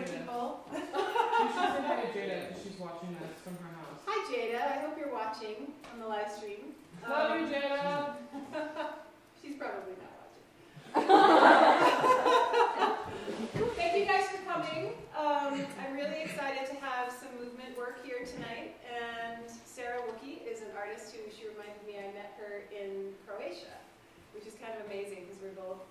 people. You should say hi to Jada because she's watching us from her house. Hi Jada, I hope you're watching on the live stream. Love you, Jada. She's probably not watching. Thank you guys for coming. I'm really excited to have some movement work here tonight. And Sara Wookey is an artist who, she reminded me, I met her in Croatia, which is kind of amazing because we're both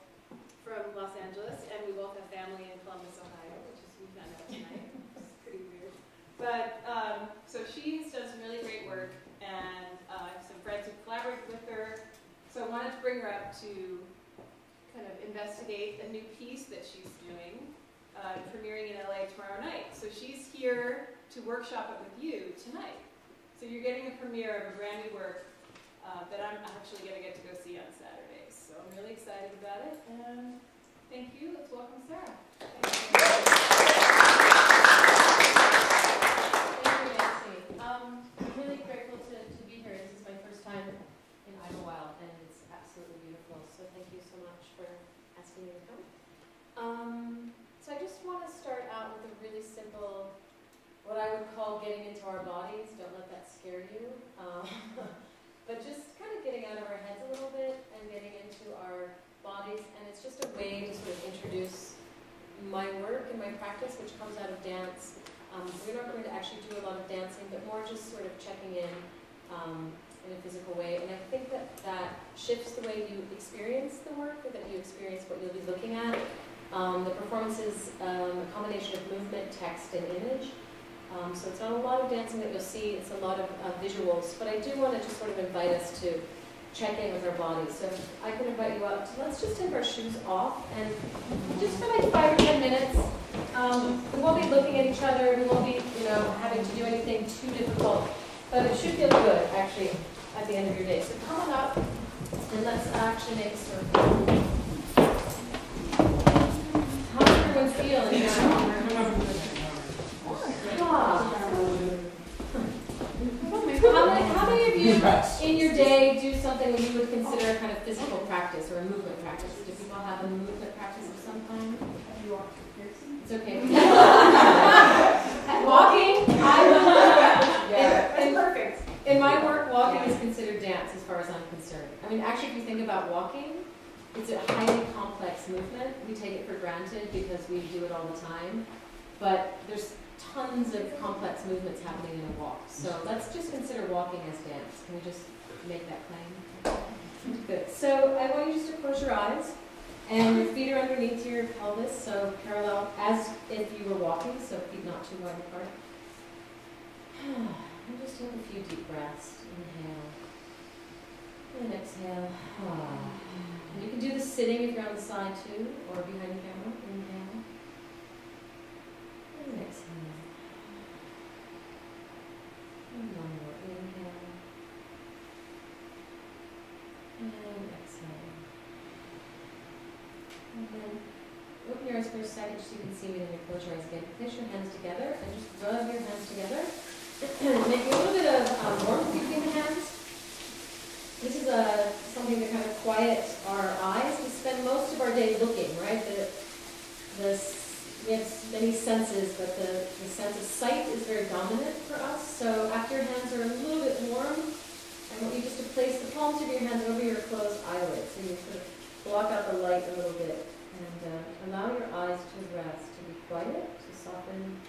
from Los Angeles and we both have family in Columbus, Ohio, which is we found out tonight. It's pretty weird. But so she's done some really great work, and I have some friends who collaborated with her. So I wanted to bring her up to kind of investigate a new piece that she's doing, premiering in LA tomorrow night. So she's here to workshop it with you tonight. So you're getting a premiere of a brand new work that I'm actually going to get to go see on Saturday. So I'm really excited about it. And thank you. Let's welcome Sara. Thank you. Thank you, Nancy. I'm really grateful to be here. This is my first time in Idlewild, and it's absolutely beautiful. So thank you so much for asking me to come. So I just want to start out with a really simple, what I would call getting into our bodies. Don't let that scare you. But just kind of getting out of our heads a little bit and getting into our bodies. And it's just a way to sort of introduce my work and my practice, which comes out of dance. We're not going to actually do a lot of dancing, but more just sort of checking in a physical way. And I think that shifts the way you experience the work, or that you experience what you'll be looking at. The performance is a combination of movement, text, and image. So it's not a lot of dancing that you'll see, it's a lot of visuals. But I do want to just sort of invite us to check in with our bodies. So I can invite you up to, let's just take our shoes off, and just for like 5 or 10 minutes, we won't be looking at each other, we won't be, having to do anything too difficult, but it should feel good, actually, at the end of your day. So come on up, and let's actually make a circle. How's everyone feeling now? How many of you in your day do something that you would consider a kind of physical practice or a movement practice? Do people have a movement practice of some kind? It's okay. Walking? It's perfect. In my work, walking is considered dance as far as I'm concerned. I mean, actually, if you think about walking, it's a highly complex movement. We take it for granted because we do it all the time. But there's tons of complex movements happening in a walk. So let's just consider walking as dance. Can we just make that claim? Good. So I want you just to close your eyes, and your feet are underneath your pelvis, so parallel as if you were walking, so feet not too wide apart. And just take a few deep breaths. Inhale. And exhale. And you can do this sitting if you're on the side too, or behind the camera. Inhale. And exhale. And one more. Inhale. And exhale. And then open your eyes for a second so you can see me, then you close your eyes again. Place your hands together and just rub your hands together. Making a little bit of warmth between the hands. This is something to kind of quiet our eyes. We spend most of our day looking, right? We have many senses, but the sense of sight is very dominant for us. So after your hands are a little bit warm, I want you just to place the palms of your hands over your closed eyelids. So you sort of block out the light a little bit. And allow your eyes to rest, to be quiet, to soften.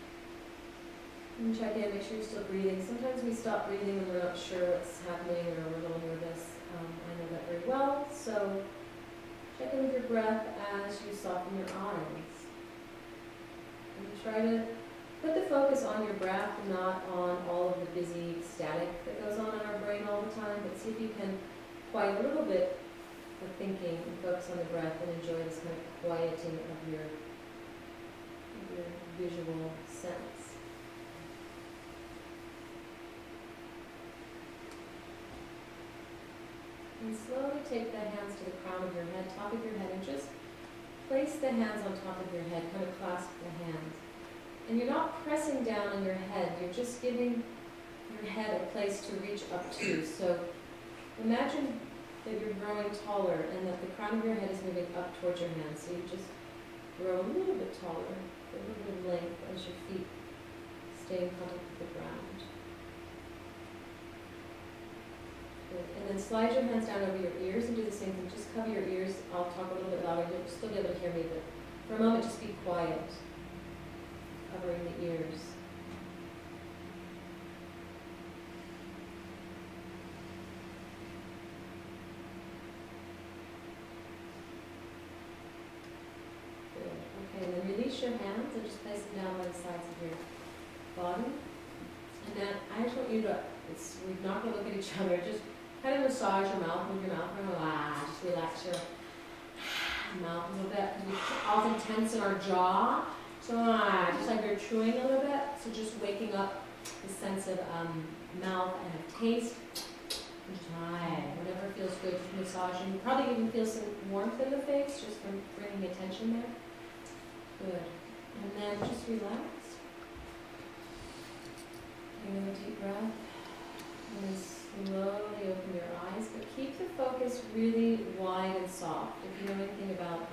And check in, make sure you're still breathing. Sometimes we stop breathing when we're not sure what's happening or we're a little nervous. I know that very well. So check in with your breath as you soften your eyes. And try to put the focus on your breath, not on all of the busy static that goes on in our brain all the time, but see if you can quiet a little bit the thinking and focus on the breath and enjoy this kind of quieting of your visual sense. And slowly take the hands to the crown of your head, top of your head, and just place the hands on top of your head, kind of clasp the hands. And you're not pressing down on your head, you're just giving your head a place to reach up to. So imagine that you're growing taller and that the crown of your head is moving up towards your hands. So you just grow a little bit taller, a little bit of length as your feet stay in contact with the ground. Good. And then slide your hands down over your ears and do the same thing. Just cover your ears. I'll talk a little bit louder. You'll still be able to hear me, but for a moment, just be quiet. Covering the ears. Good. Okay, and then release your hands and just place them down by the sides of your body. And then I just want you to, we're not going to look at each other, just kind of massage your mouth, move your mouth, just relax your mouth a little bit, because we often tense in our jaw, so just like you're chewing a little bit, so just waking up the sense of mouth and of taste. Whatever feels good, just massaging. You probably even feel some warmth in the face just from bringing attention there. Good. And then just relax. Take another deep breath. And then slowly open your eyes, but keep the focus really wide and soft. If you know anything about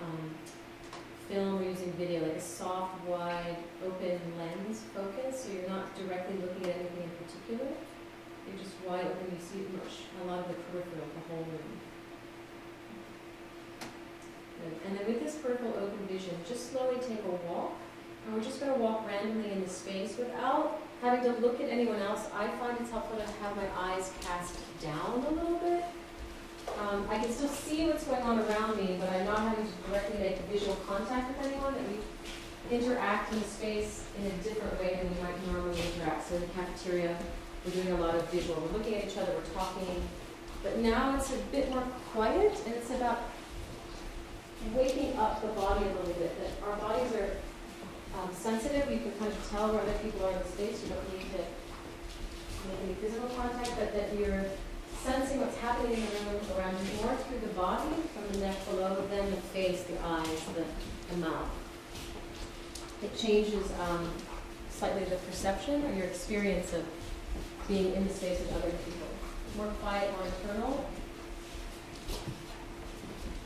film or using video, like a soft, wide, open lens focus, so you're not directly looking at anything in particular. You're just wide open, you see a lot of the peripheral, the whole room. Good. And then with this peripheral open vision, just slowly take a walk. And we're just going to walk randomly in the space without having to look at anyone else. I find it's helpful to have my eyes cast down a little bit. I can still see what's going on around me, but I'm not having to directly make visual contact with anyone. And we interact in the space in a different way than we might normally interact. So in the cafeteria, we're doing a lot of visual. We're looking at each other, we're talking. But now it's a bit more quiet, and it's about waking up the body a little bit. That our bodies are sensitive. You can kind of tell where other people are in the space. You don't need to make any physical contact, but that you're sensing what's happening in the room around you more through the body, from the neck below, then the face, the eyes, the mouth. It changes slightly the perception or your experience of being in the space with other people. More quiet, more internal,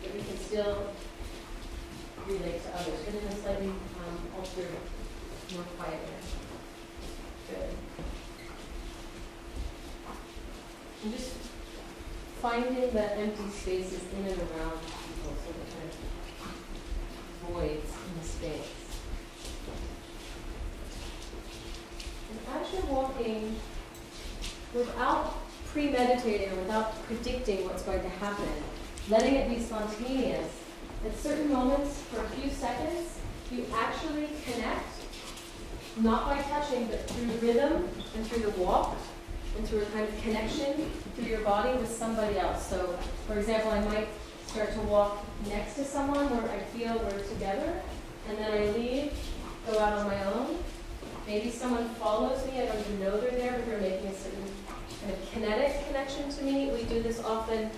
but we can still relate to others, but in a slightly altered, more quiet way. Good. And just finding the empty spaces in and around people, so the kind of voids in the space. And as you're walking, without premeditating or without predicting what's going to happen, letting it be spontaneous, at certain moments, for a few seconds, you actually connect, not by touching, but through rhythm and through the walk, and through a kind of connection through your body with somebody else. So, for example, I might start to walk next to someone where I feel we're together, and then I leave, go out on my own. Maybe someone follows me, I don't even know they're there, but they're making a certain kind of kinetic connection to me. We do this often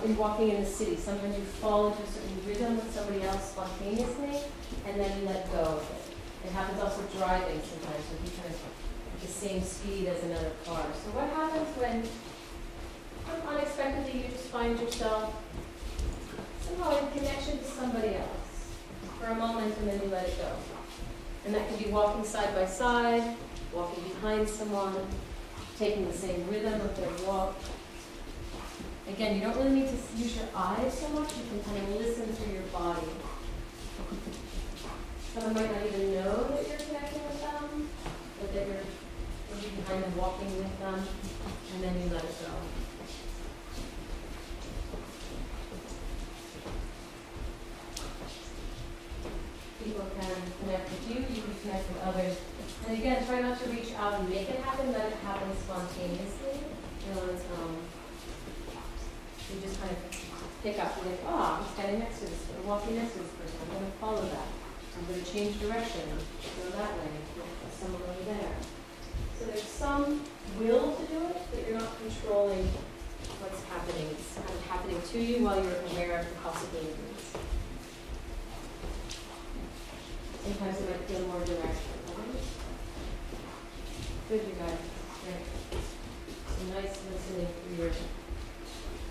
in walking in the city. Sometimes you fall into a certain rhythm with somebody else spontaneously, and then you let go of it. It happens also driving sometimes, when you kind of the same speed as another car. So what happens when unexpectedly you just find yourself somehow in connection to somebody else for a moment, and then you let it go? And that can be walking side by side, walking behind someone, taking the same rhythm of their walk. Again, you don't really need to use your eyes so much, you can kind of listen through your body. Someone might not even know that you're connecting with them, but that you're behind them, walking with them, and then you let it go. People can connect with you, you can connect with others. And again, try not to reach out and make it happen, let it happen spontaneously. You know, you just kind of pick up and think, oh, I'm standing next to this, or walking next to this person, I'm going to follow that. I'm going to change direction, go that way, there's someone over there. So there's some will to do it, but you're not controlling what's happening. It's kind of happening to you while you're aware of the possibilities. Sometimes it might feel more direct than others. Good, you guys. Great. So nice listening for your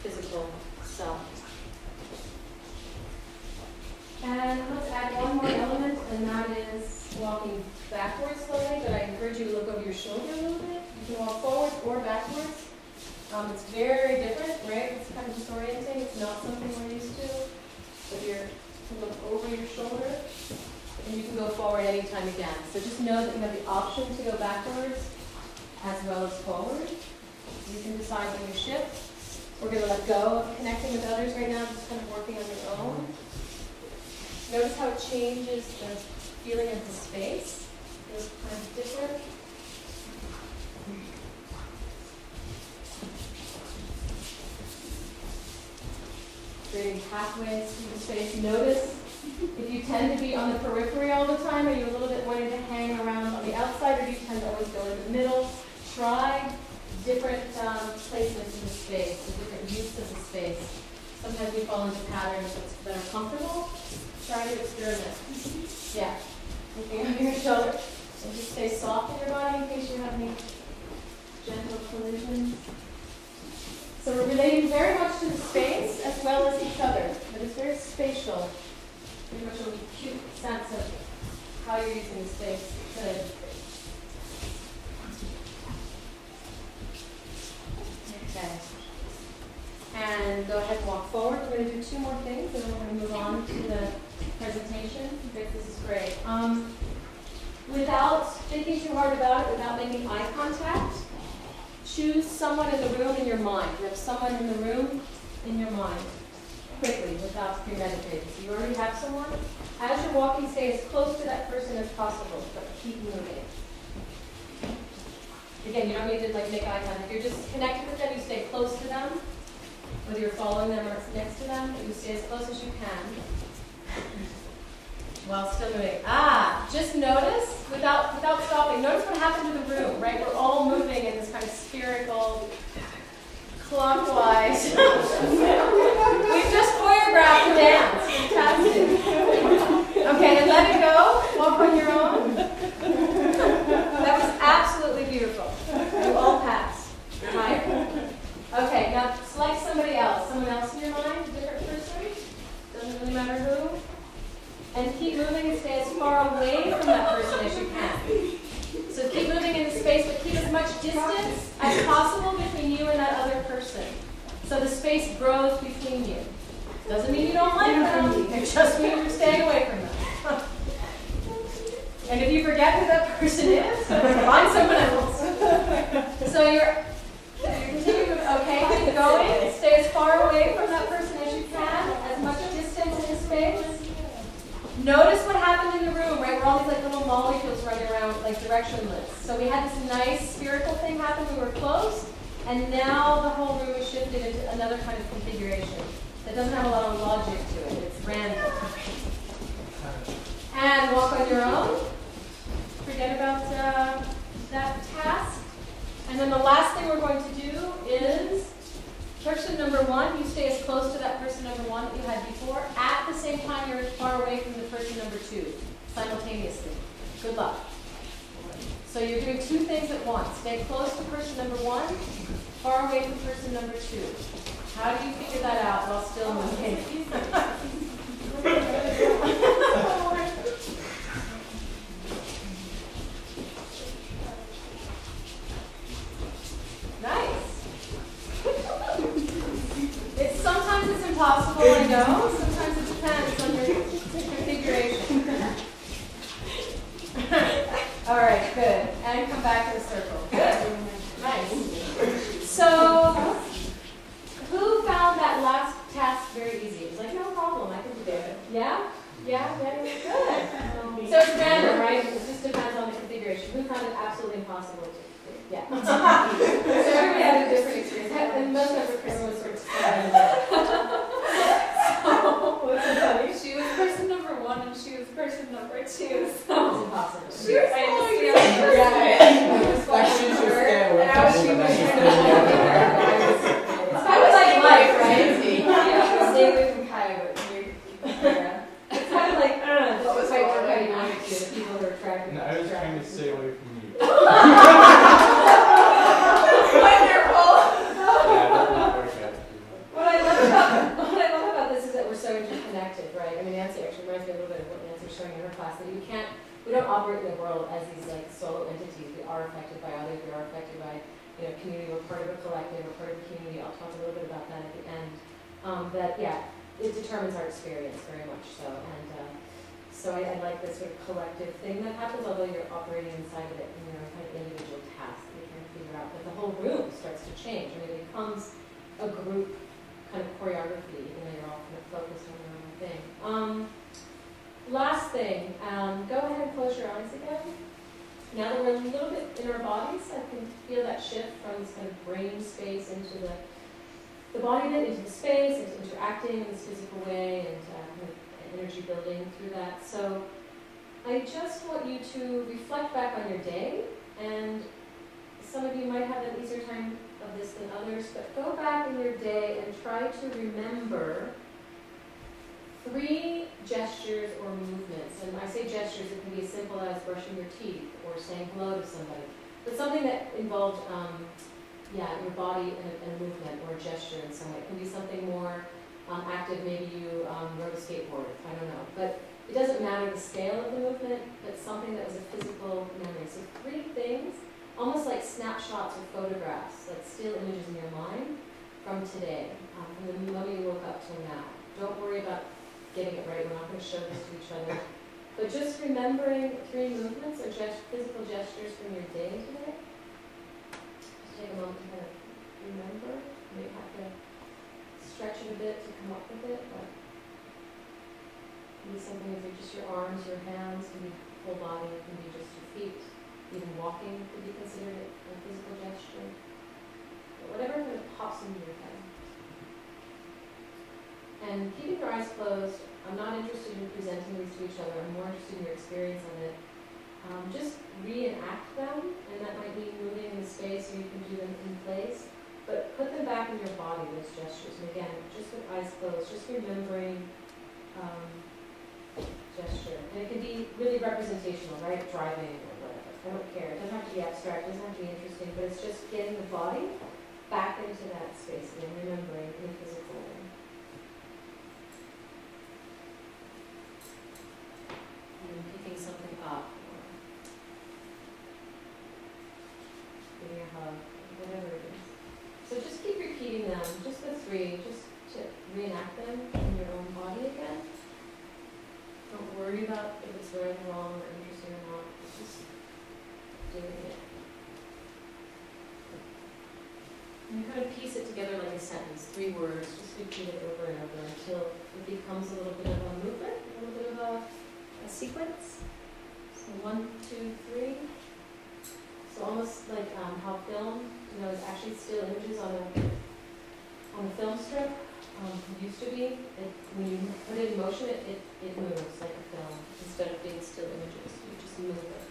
physical self. And let's add add one more element, and that is walking backwards slowly, but I encourage you to look over your shoulder a little bit. You can walk forward or backwards. It's very different, right? It's kind of disorienting. It's not something we're used to. But you can look over your shoulder, and you can go forward anytime again. So just know that you have the option to go backwards as well as forward. You can decide when you shift. We're going to let go of connecting with others right now, just kind of working on your own. Notice how it changes the feeling of the space. It's kind of different. Creating pathways through the space. Notice if you tend to be on the periphery all the time, are you a little bit wanting to hang around on the outside, or do you tend to always go in the middle? Try different placements in the space, the different use of the space. Sometimes we fall into patterns that are comfortable. Try to experiment. Yeah. Looking over your shoulder. And just stay soft in your body in case you have any gentle collisions. So we're relating very much to the space as well as each other. But it's very spatial. Very much a acute sense of how you're using the space. Good. Okay. And go ahead and walk forward. We're going to do two more things, and then we're going to move on to the presentation. Vic, this is great. Without thinking too hard about it, without making eye contact, choose someone in the room in your mind. You have someone in the room in your mind. Quickly, without premeditating. So you already have someone. As you're walking, stay as close to that person as possible, but keep moving. Again, you don't need to make eye contact. If you're just connected with them, you stay close to them. Whether you're following them or next to them, but you stay as close as you can. While still moving. Just notice, without stopping, notice what happened to the room, right? We're all moving in this kind of spherical, clockwise. We've just choreographed a dance. Fantastic. Okay, and let it go. Walk on your own. That was absolutely beautiful. You all passed. Right. Okay, now select somebody else. Someone else in your mind, a different person. Doesn't really matter who. And keep moving and stay as far away from that person as you can. So keep moving in the space, but keep as much distance as possible between you and that other person. So the space grows between you. Doesn't mean you don't like them. It just means you're staying away from them. And if you forget who that person is, find someone else. So you're continuing, okay, keep going. Stay as far away from that person as you can, as much distance in the space. Notice what happened in the room, right? Where all these little molecules running around directionless. So we had this nice spherical thing happen. We were close, and now the whole room is shifted into another kind of configuration that doesn't have a lot of logic to it. It's random. And walk on your own. Forget about that task. And then the last thing we're going to do is person number one, you stay as close to that person number one that you had before. At the same time, you're as far away from the person number two, simultaneously. Good luck. So you're doing two things at once. Stay close to person number one, far away from person number two. How do you figure that out while still moving? Nice. Sometimes it's impossible, I know. Sometimes it depends on your configuration. All right, good. And come back to the circle. Good. Nice. So, who found that last task very easy? It was like, no problem, I can do it. Yeah? Yeah? Good. So it's random, right? It just depends on the configuration. Who found it absolutely impossible to do? Yeah. So everybody had a different experience. And most of everyone was sort of explaining that. So, what's so funny? She was person number one and she was person number two. So it's impossible. She was following you. I should just stay away and I was from she it, was It's kind of like life, right? Yeah. Stay away from coyote. It's kind of like, what was right for what you wanted to, the people who are attracted. No, I was trying to stay away from you. Wonderful. Yeah, that didn't work out too much. What I love about this is that we're so interconnected, right? I mean, Nancy actually reminds me a little bit of what Nancy was showing in her class, that we don't operate in the world as these like solo entities. We are affected by others, we are affected by, community, we're part of a collective, we're part of a community. I'll talk a little bit about that at the end. It determines our experience very much so. And so I like this sort of collective thing that happens, although you're operating inside of it in your own kind of individual task that you're trying to figure out. But the whole room starts to change. I mean, it becomes a group kind of choreography, even though you're all kind of focused on your own thing. Last thing, go ahead and close your eyes again. Now that we're a little bit in our bodies, I can feel that shift from this kind of brain space into the body, then into the space, into interacting in this physical way, and kind of energy building through that. So I just want you to reflect back on your day, and some of you might have an easier time of this than others, but go back in your day and try to remember 3 gestures or movements. And I say gestures, it can be as simple as brushing your teeth or saying hello to somebody, but something that involved your body and movement or a gesture in some way. It can be something more active. Maybe you rode a skateboard, I don't know. But it doesn't matter the scale of the movement, but something that was a physical memory. So 3 things, almost like snapshots or photographs, like still images in your mind from today, from the moment you woke up till now. Don't worry about getting it right. We're not going to show this to each other. But just remembering 3 movements or physical gestures from your day today. Take a moment to kind of remember. You may have to stretch it a bit to come up with it, but it can be something as just your arms, your hands, it can be whole body, it can be just your feet. Even walking could be considered a physical gesture. But whatever kind of pops into your head. And keeping your eyes closed, I'm not interested in presenting these to each other, I'm more interested in your experience of it. Just reenact them, and that might mean moving in the space, or you can do them in place, but put them back in your body, those gestures. And again, just with eyes closed, just remembering gesture. And it can be really representational, right? Driving or whatever. I don't care. It doesn't have to be abstract, it doesn't have to be interesting, but it's just getting the body back into that space again, remembering in a physical way. And picking something up. Giving a hug, whatever it is. So just keep repeating them, just the 3, just to reenact them in your own body again. Don't worry about if it's right or wrong or interesting or not, just doing it. And you kind of piece it together like a sentence, 3 words, just repeat it over and over until it becomes a little bit of a movement, a little bit of a sequence. So 1, 2, 3. So almost like how film, is actually still images on a film strip. It used to be. When you put it in motion, it moves like a film instead of being still images. You just move it.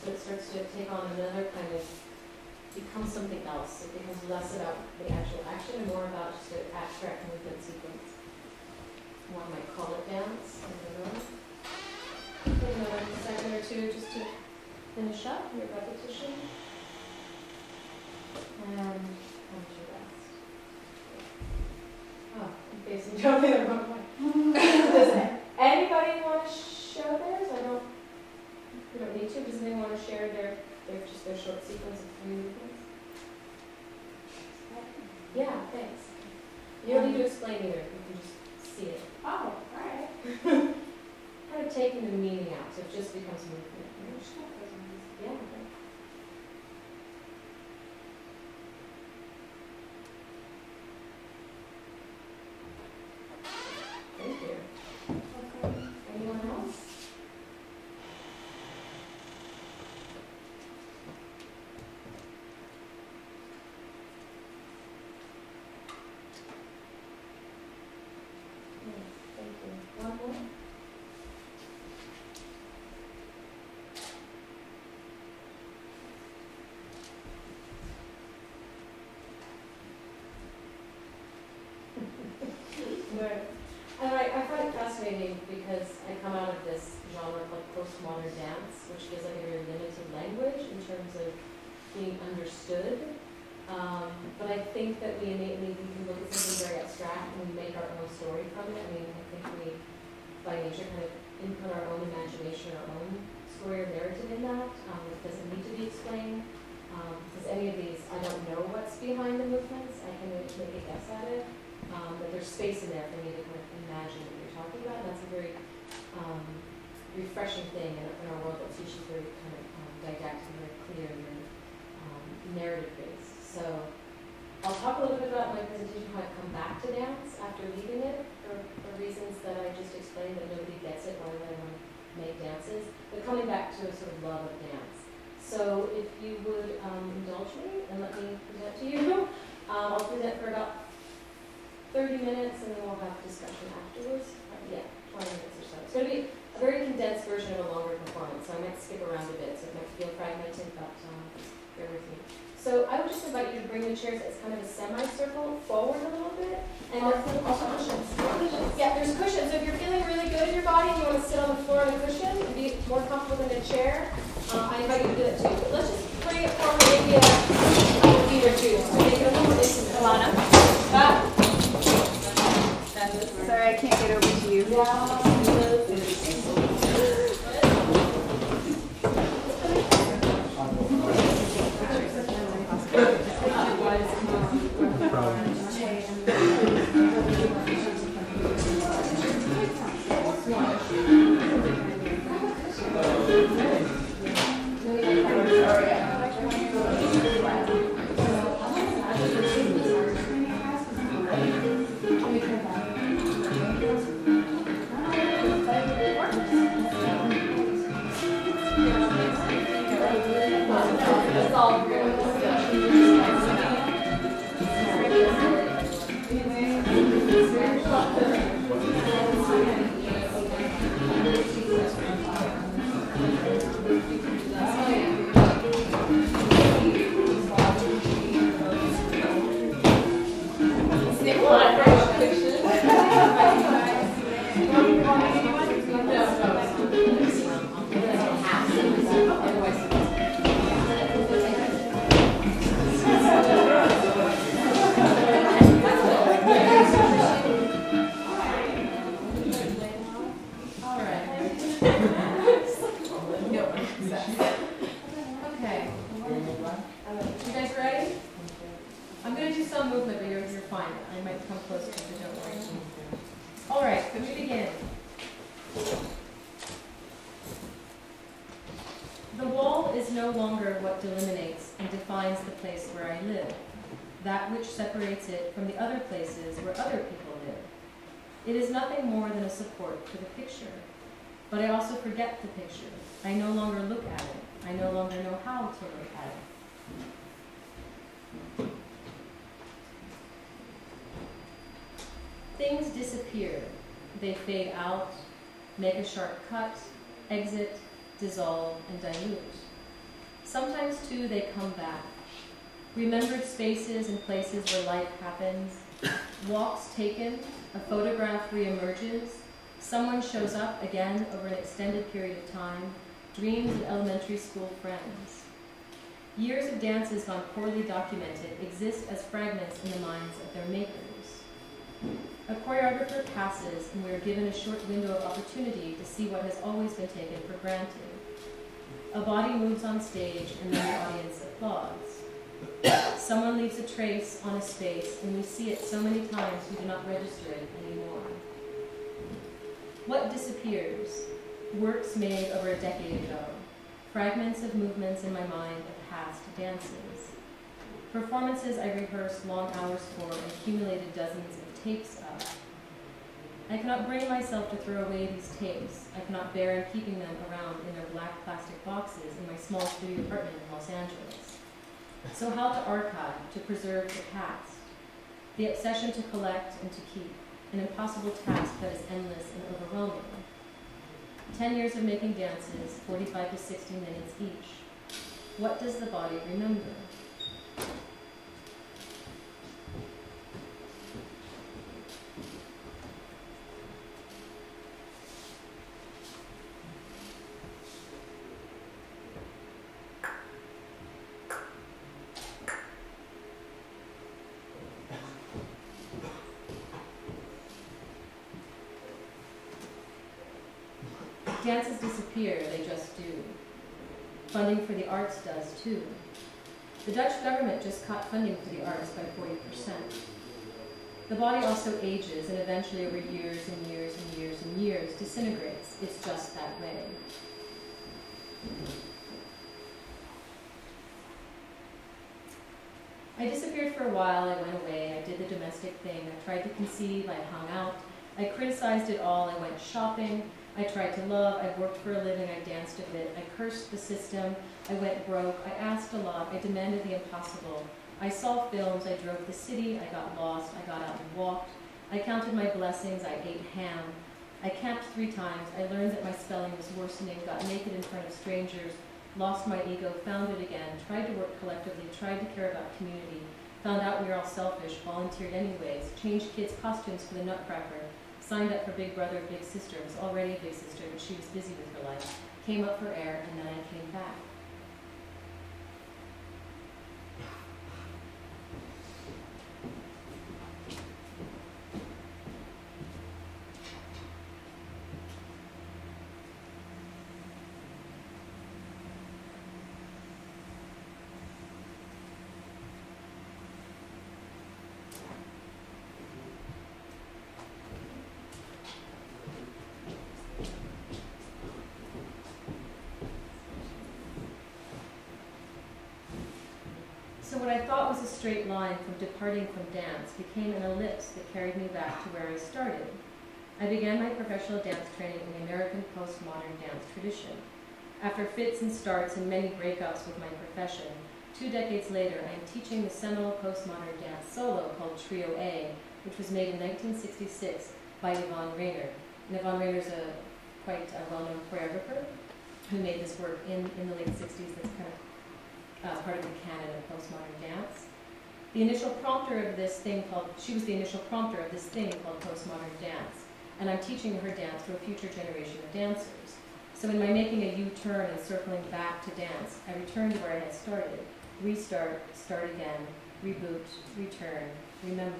So it starts to take on another kind of, becomes something else. It becomes less about the actual action and more about just an abstract movement sequence. One might call it dance. I don't know. Take another second or 2 just to finish up your repetition. And come to rest. Oh, I'm facing totally the wrong way. Does anybody want to show theirs? We don't need to. Does anyone want to share their short sequence of 3 movements? Yeah, thanks. You don't need to explain either. You can just see it. Oh, alright. Kind of taking the meaning out, so it just becomes movement. Yeah. Thank you. Okay. Anyone else? Yes, thank you. One more? And I find it fascinating because I come out of this genre of like postmodern dance, which feels like a very limited language in terms of being understood. But I think that we innately, we can look at something very abstract and we make our own story from it. I mean, I think we, by nature, kind of input our own imagination, our own story or narrative in that. It doesn't need to be explained. Because any of these, I don't know what's behind the movements. I can make a guess at it. But there's space in there for me to kind of imagine what you're talking about. And that's a very refreshing thing in our world that's usually very kind of didactic, very clear, and very narrative-based. So I'll talk a little bit about my presentation, how I come back to dance after leaving it, for reasons that I just explained that nobody gets it, why would I want to make dances, but coming back to a sort of love of dance. So if you would indulge me and let me present to you, I'll present for about 30 minutes and then we'll have a discussion afterwards. 20 minutes or so. It's going to be a very condensed version of a longer performance, so I might skip around a bit, so it might feel fragmented, but bear with me. So I would just invite you to bring the chairs as kind of a semicircle forward a little bit. And also cushions. Yeah, there's cushions. So if you're feeling really good in your body and you want to sit on the floor on a cushion and be more comfortable than a chair, I invite you to do that too. But let's just bring it forward maybe a feet or two. So make it a little intimate. Alana. Sorry, I can't get over to you. Separates it from the other places where other people live. It is nothing more than a support for the picture. But I also forget the picture. I no longer look at it. I no longer know how to look at it. Things disappear. They fade out, make a sharp cut, exit, dissolve, and dilute. Sometimes, too, they come back. Remembered spaces and places where life happens, walks taken, a photograph reemerges, someone shows up again over an extended period of time, dreams of elementary school friends. Years of dances gone poorly documented exist as fragments in the minds of their makers. A choreographer passes and we are given a short window of opportunity to see what has always been taken for granted. A body moves on stage and then the audience applauds. Someone leaves a trace on a space, and we see it so many times we do not register it anymore. What disappears? Works made over a decade ago. Fragments of movements in my mind of past dances. Performances I rehearsed long hours for and accumulated dozens of tapes of. I cannot bring myself to throw away these tapes. I cannot bear in keeping them around in their black plastic boxes in my small studio apartment in Los Angeles. So how to archive, to preserve the past? The obsession to collect and to keep, an impossible task that is endless and overwhelming. 10 years of making dances, 45 to 60 minutes each. What does the body remember? dances disappear, they just do. Funding for the arts does too. The Dutch government just cut funding for the arts by 40%. The body also ages and eventually over years and years and years and years disintegrates. It's just that way. I disappeared for a while, I went away, I did the domestic thing, I tried to conceive, I hung out, I criticized it all, I went shopping, I tried to love, I worked for a living, I danced a bit, I cursed the system, I went broke, I asked a lot, I demanded the impossible. I saw films, I drove the city, I got lost, I got out and walked, I counted my blessings, I ate ham. I camped 3 times, I learned that my spelling was worsening, got naked in front of strangers, lost my ego, found it again, tried to work collectively, tried to care about community, found out we were all selfish, volunteered anyways, changed kids' costumes for the Nutcracker, signed up for Big Brother, Big Sister, was already a big sister, but she was busy with her life, came up for air, and then I came back. So what I thought was a straight line from departing from dance became an ellipse that carried me back to where I started. I began my professional dance training in the American postmodern dance tradition. After fits and starts and many breakups with my profession, 2 decades later I am teaching the seminal postmodern dance solo called Trio A, which was made in 1966 by Yvonne Raynor. And Yvonne Raynor is quite a well-known choreographer who made this work in the late 60s that's kind of part of the canon of postmodern dance. The initial prompter of this thing she was the initial prompter of this thing called postmodern dance, and I'm teaching her dance to a future generation of dancers. So in my making a U-turn and circling back to dance, I return to where I had started. Restart, start again, reboot, return, remember.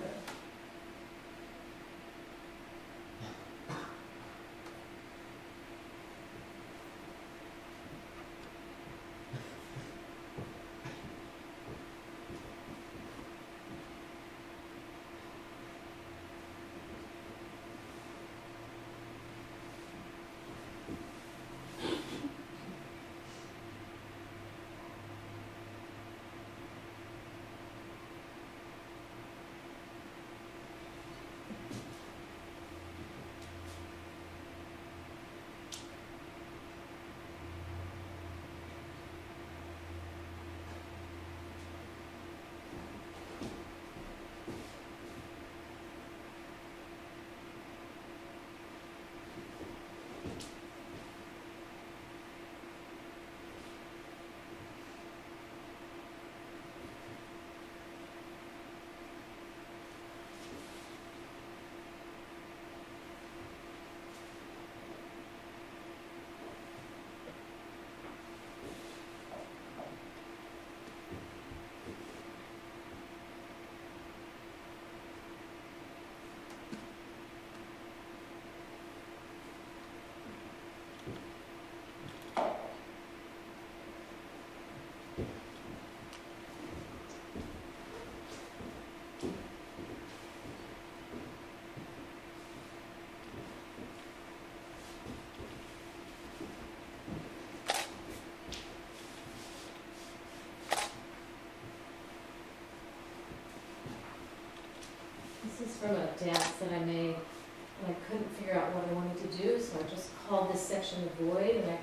This is from a dance that I made, and I couldn't figure out what I wanted to do, so I just called this section the void, and I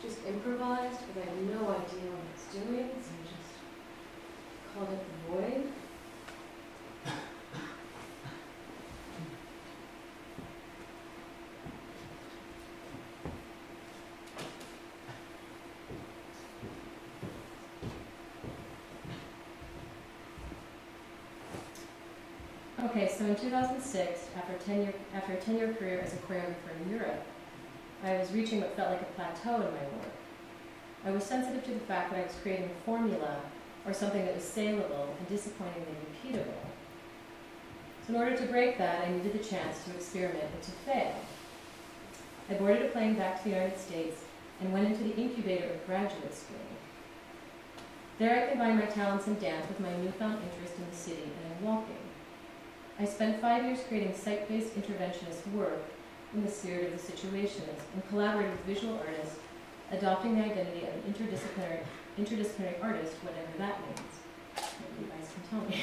just improvised because I had no idea what I was doing, so I just called it the void. Okay, so in 2006, after a 10-year career as a choreographer in Europe, I was reaching what felt like a plateau in my work. I was sensitive to the fact that I was creating a formula or something that was saleable and disappointingly repeatable. So in order to break that, I needed the chance to experiment and to fail. I boarded a plane back to the United States and went into the incubator of graduate school. There I combined my talents in dance with my newfound interest in the city and in walking. I spent 5 years creating site-based interventionist work in the spirit of the situationist and collaborated with visual artists, adopting the identity of an interdisciplinary artist, whatever that means. Maybe you guys can tell me.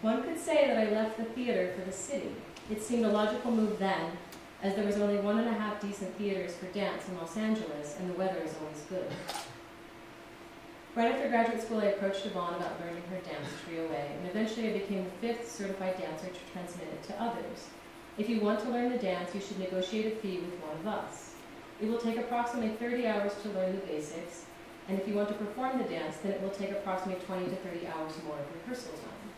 One could say that I left the theater for the city. It seemed a logical move then, as there was only 1.5 decent theaters for dance in Los Angeles, and the weather is always good. Right after graduate school, I approached Yvonne about learning her dance trio A, and eventually I became the 5th certified dancer to transmit it to others. If you want to learn the dance, you should negotiate a fee with one of us. It will take approximately 30 hours to learn the basics, and if you want to perform the dance, then it will take approximately 20 to 30 hours more of rehearsal time.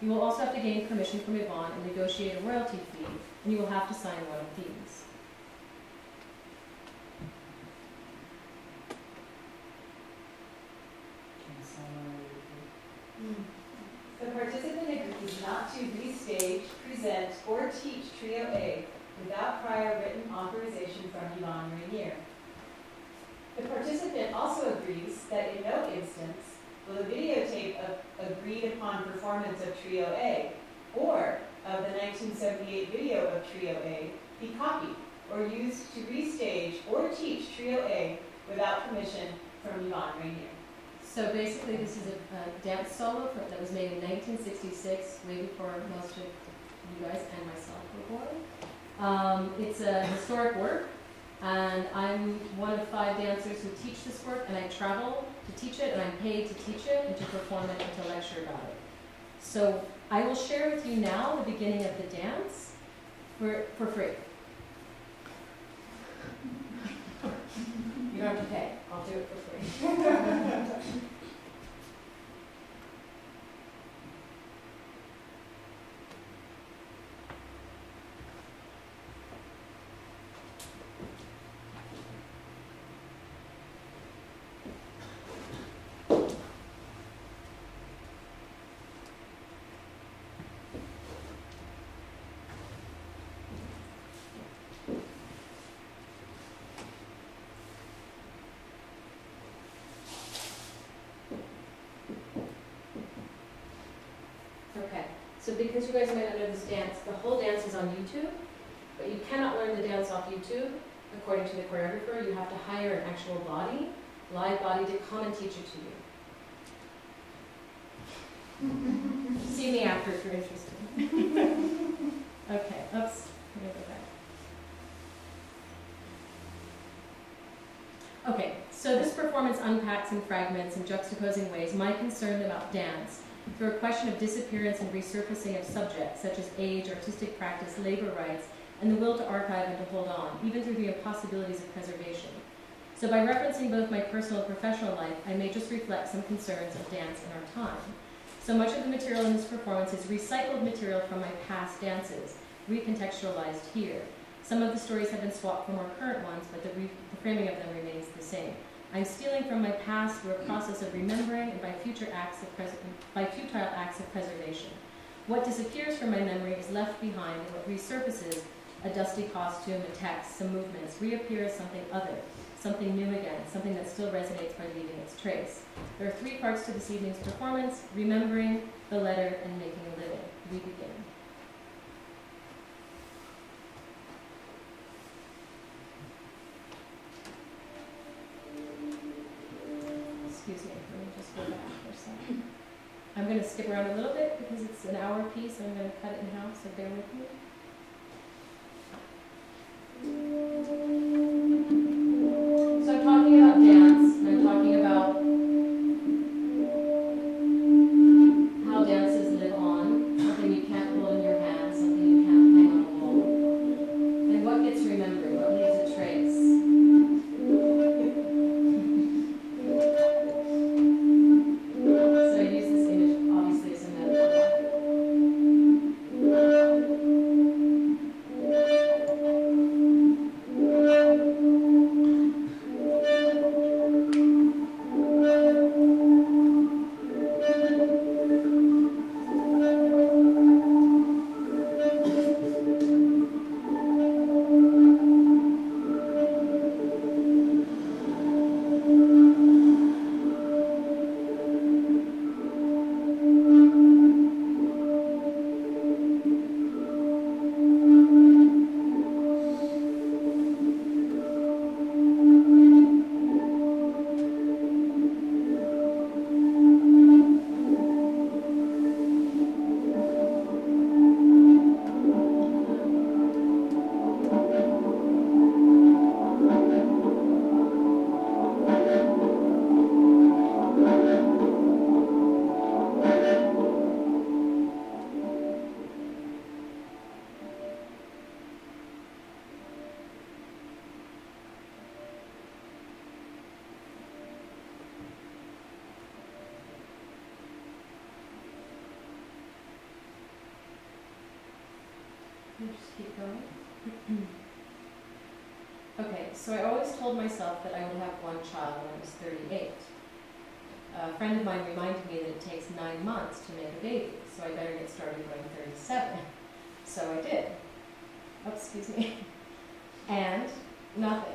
You will also have to gain permission from Yvonne and negotiate a royalty fee, and you will have to sign one of these. The participant agrees not to restage, present, or teach Trio A without prior written authorization from Yvonne Rainier. The participant also agrees that in no instance will a videotape of agreed upon performance of Trio A or of the 1978 video of Trio A be copied or used to restage or teach Trio A without permission from Yvonne Rainier. So basically this is a dance solo that was made in 1966, way before most of you guys and myself were born. It's a historic work, and I'm one of 5 dancers who teach this work, and I travel to teach it, and I'm paid to teach it and to perform it and to lecture about it. So I will share with you now the beginning of the dance for free. You don't have to pay. I'll do it for free. Okay, so because you guys might not know this dance, the whole dance is on YouTube, but you cannot learn the dance off YouTube. According to the choreographer, you have to hire an actual body, live body, to come and teach it to you. See me after if you're interested. Okay, oops, let me go back. Okay, so this performance unpacks in fragments and juxtaposing ways my concern about dance through a question of disappearance and resurfacing of subjects such as age, artistic practice, labor rights, and the will to archive and to hold on, even through the impossibilities of preservation. So by referencing both my personal and professional life, I may just reflect some concerns of dance in our time. So much of the material in this performance is recycled material from my past dances, recontextualized here. Some of the stories have been swapped for more current ones, but the framing of them remains the same. I'm stealing from my past through a process of remembering and by futile acts of preservation. What disappears from my memory is left behind, and what resurfaces, a dusty costume, a text, some movements, reappears something other, something new again, something that still resonates by leaving its trace. There are 3 parts to this evening's performance: remembering, the letter, and making a living. We begin. Excuse me, let me just go back for a second. I'm going to skip around a little bit because it's an hour piece, and I'm going to cut it in half, so bear with me. So I'm talking about dance, and I'm talking about how dances live on, something you can't hold in your hand, something you can't hang on a wall. And what gets remembered, what leaves a trace. So I use this image obviously as a metaphor. Just keep going. Okay, so I always told myself that I would have one child when I was 38. A friend of mine reminded me that it takes 9 months to make a baby, so I better get started when I'm 37. So I did. Oh, excuse me. And nothing.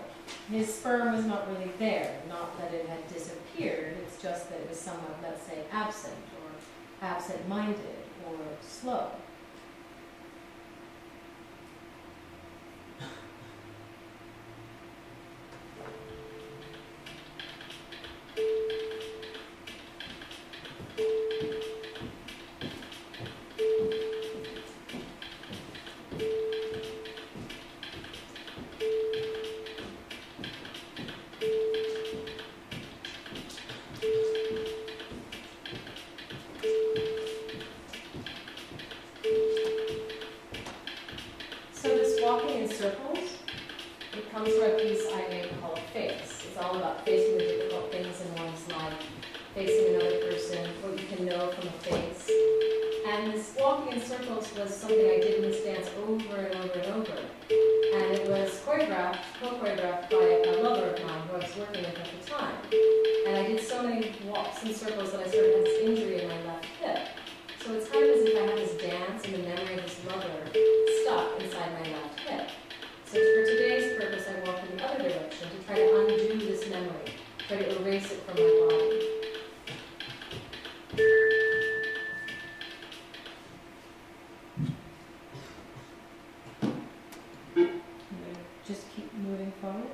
His sperm was not really there. Not that it had disappeared, it's just that it was somewhat, let's say, absent, or absent-minded, or slow. So this walking in circles, it comes from a piece I made called Face. It's all about facing the difficult things in one's life, facing another person, what you can know from a face. And this walking in circles was something I did in this dance over and over and over. And it was choreographed, co-choreographed by a lover of mine who I was working with at the time. And I did so many walks in circles that I started to have this injury in my left hip. So it's kind of as if I have this dance and the memory of this lover stuck inside my left hip. So for today's purpose, I walked in the other direction to try to undo this memory, try to erase it from my body. Just keep moving forward.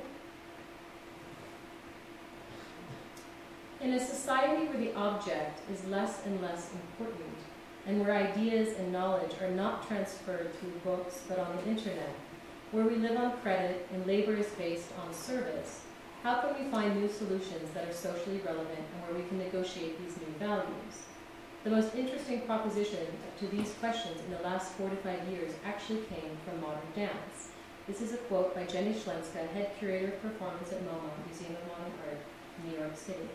In a society where the object is less and less important, and where ideas and knowledge are not transferred through books but on the internet, where we live on credit and labor is based on service, how can we find new solutions that are socially relevant and where we can negotiate these new values? The most interesting proposition to these questions in the last 4 to 5 years actually came from modern dance. This is a quote by Jenny Schlenska, head curator of performance at MoMA, Museum of Modern Art, New York City.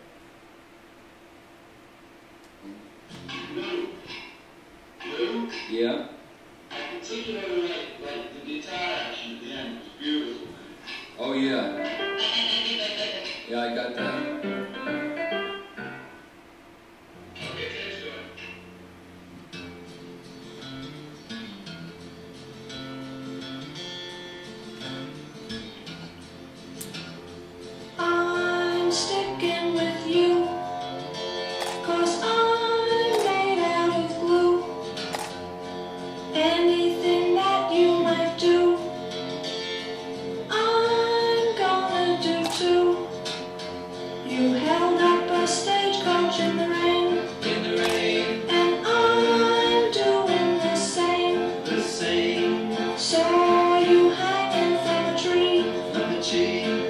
Yeah. I particularly like the guitar action then. It was beautiful. Oh yeah. Yeah, I got that. Okay, let's do it. I'm sticking with you, 'cause I'm made out of glue. Anything that you might do, I'm gonna do too. You held up a stagecoach in the rain, and I'm doing the same. Saw you hanging from a tree,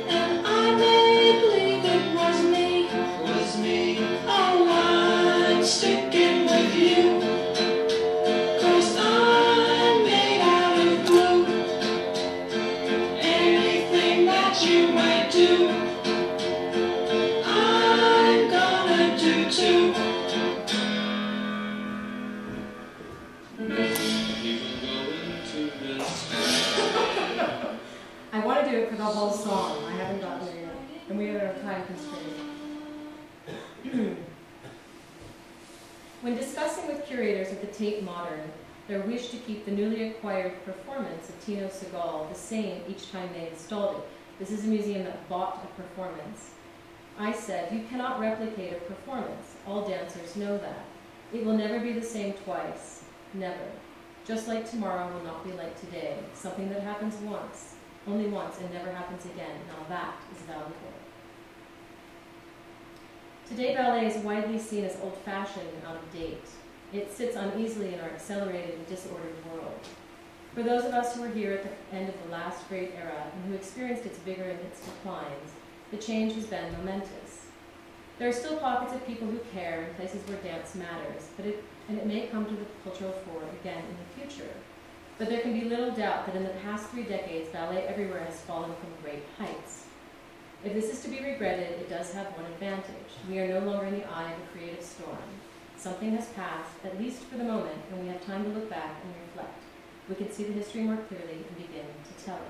and I made believe it was me. Oh, I'm sticking with you, 'cause I'm made out of glue. Anything that you might do, I'm gonna do too. I want to do it for the whole song. I haven't gotten there yet. And we have a time constraint. When discussing with curators at the Tate Modern their wish to keep the newly acquired performance of Tino Segal the same each time they installed it, this is a museum that bought a performance, I said, you cannot replicate a performance. All dancers know that. It will never be the same twice. Never. Just like tomorrow will not be like today. Something that happens once, only once, and never happens again. Now that is valuable. Today, ballet is widely seen as old-fashioned and out of date. It sits uneasily in our accelerated and disordered world. For those of us who were here at the end of the last great era and who experienced its vigor and its declines, the change has been momentous. There are still pockets of people who care and places where dance matters, and it may come to the cultural fore again in the future. But there can be little doubt that in the past 3 decades, ballet everywhere has fallen from great heights. If this is to be regretted, it does have one advantage. We are no longer in the eye of a creative storm. Something has passed, at least for the moment, and we have time to look back and reflect. we can see the history more clearly and begin to tell it.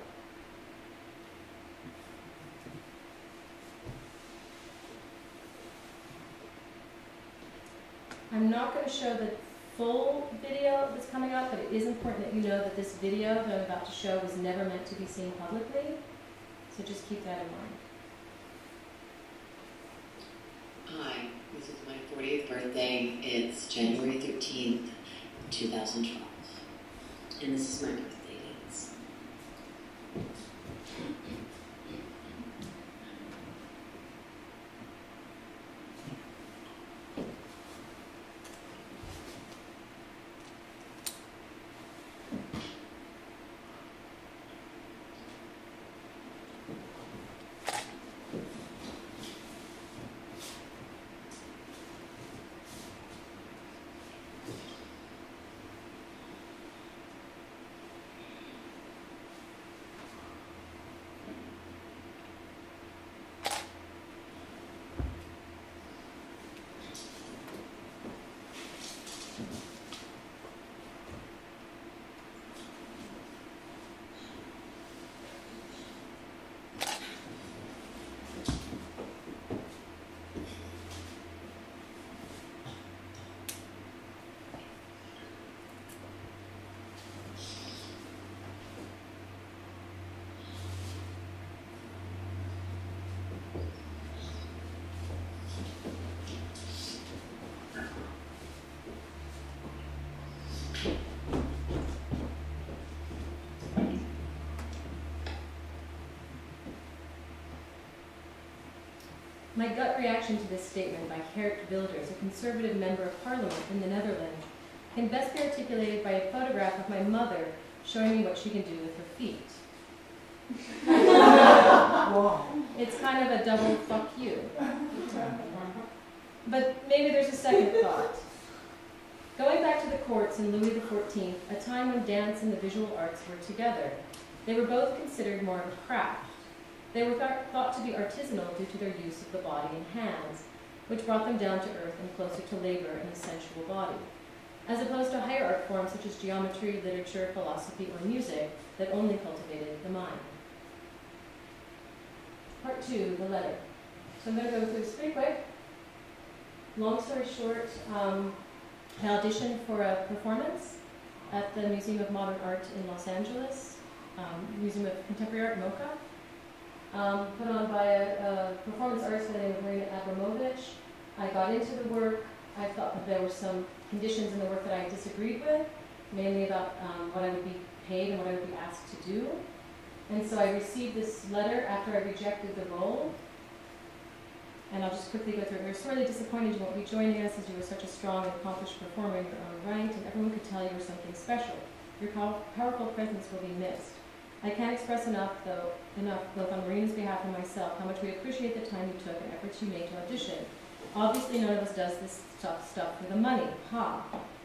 I'm not going to show the full video that's coming up, but it is important that you know that this video that I'm about to show was never meant to be seen publicly, so just keep that in mind. Hi, this is my 40th birthday. It's January 13th, 2012. And this is my birthday dance. My gut reaction to this statement by Geert Wilders, a conservative member of parliament in the Netherlands, can best be articulated by a photograph of my mother showing me what she can do with her feet. It's kind of a double fuck you. But maybe there's a second thought. Going back to the courts in Louis XIV, a time when dance and the visual arts were together, they were both considered more of a craft. They were thought to be artisanal due to their use of the body and hands, which brought them down to earth and closer to labor and the sensual body, as opposed to higher art forms such as geometry, literature, philosophy, or music that only cultivated the mind. Part 2, the letter. So I'm going to go through this pretty quick. Long story short, I auditioned for a performance at the Museum of Modern Art in Los Angeles, Museum of Contemporary Art, MoCA, put on by a performance artist by the name of Marina Abramovich. I got into the work. I thought that there were some conditions in the work that I disagreed with, mainly about what I would be paid and what I would be asked to do. And so I received this letter after I rejected the role. And I'll just quickly go through it. We're sorely disappointed you won't be joining us, as you were such a strong and accomplished performer in your own right, and everyone could tell you were something special. Your powerful presence will be missed. I can't express enough, both on Marina's behalf and myself, how much we appreciate the time you took and efforts you made to audition. Obviously, none of us does this stuff for the money. Ha!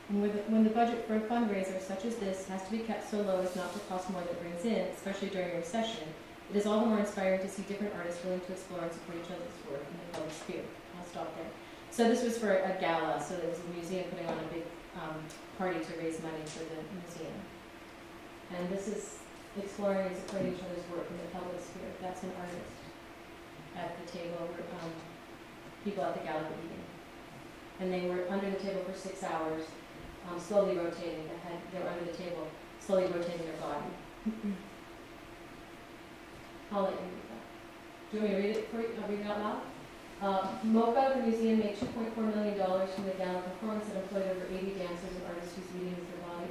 And when the budget for a fundraiser such as this has to be kept so low as not to cost more than it brings in, especially during a recession, it is all the more inspiring to see different artists willing to explore and support each other's work in the public sphere. I'll stop there. So this was for a gala, so there was a museum putting on a big party to raise money for the museum. And this is exploring and supporting each other's work in the public sphere. That's an artist. At the table were people at the gala were eating. And they were under the table for 6 hours, slowly rotating their head. They were under the table, slowly rotating their body. I'll let you read that. Do you want me to read it for you? I'll read it out loud. MoCA, the museum, made $2.4 million from the gala performance and employed over 80 dancers and artists whose meeting with their body.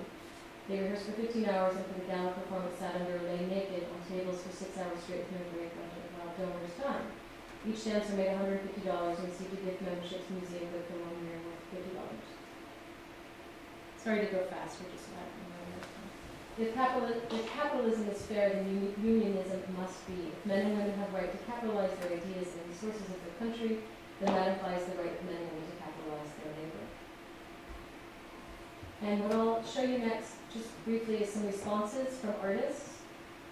They rehearsed for 15 hours and for the gala performance sat under a lay naked on tables for 6 hours straight with no break while donors time. Each dancer made $150 and received a gift membership to the museum good for 1 year worth $50. Sorry to go fast, we're just not. If capitalism is fair, then unionism must be. If men and women have right to capitalize their ideas and resources of their country, then that implies the right of men and women to capitalize their labor. And what I'll show you next, just briefly, is some responses from artists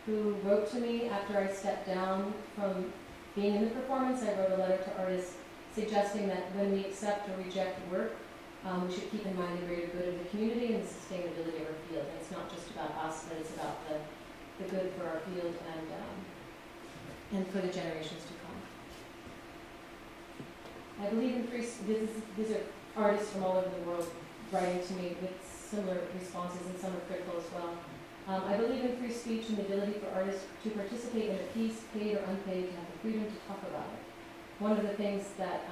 who wrote to me after I stepped down from being in the performance. I wrote a letter to artists suggesting that when we accept or reject work, we should keep in mind the greater good of the community and the sustainability of our field. And it's not just about us us that it's about the good for our field and for the generations to come. I believe in free. These are artists from all over the world writing to me with similar responses, and some are critical as well. I believe in free speech and the ability for artists to participate in a piece, paid or unpaid, to have the freedom to talk about it. One of the things that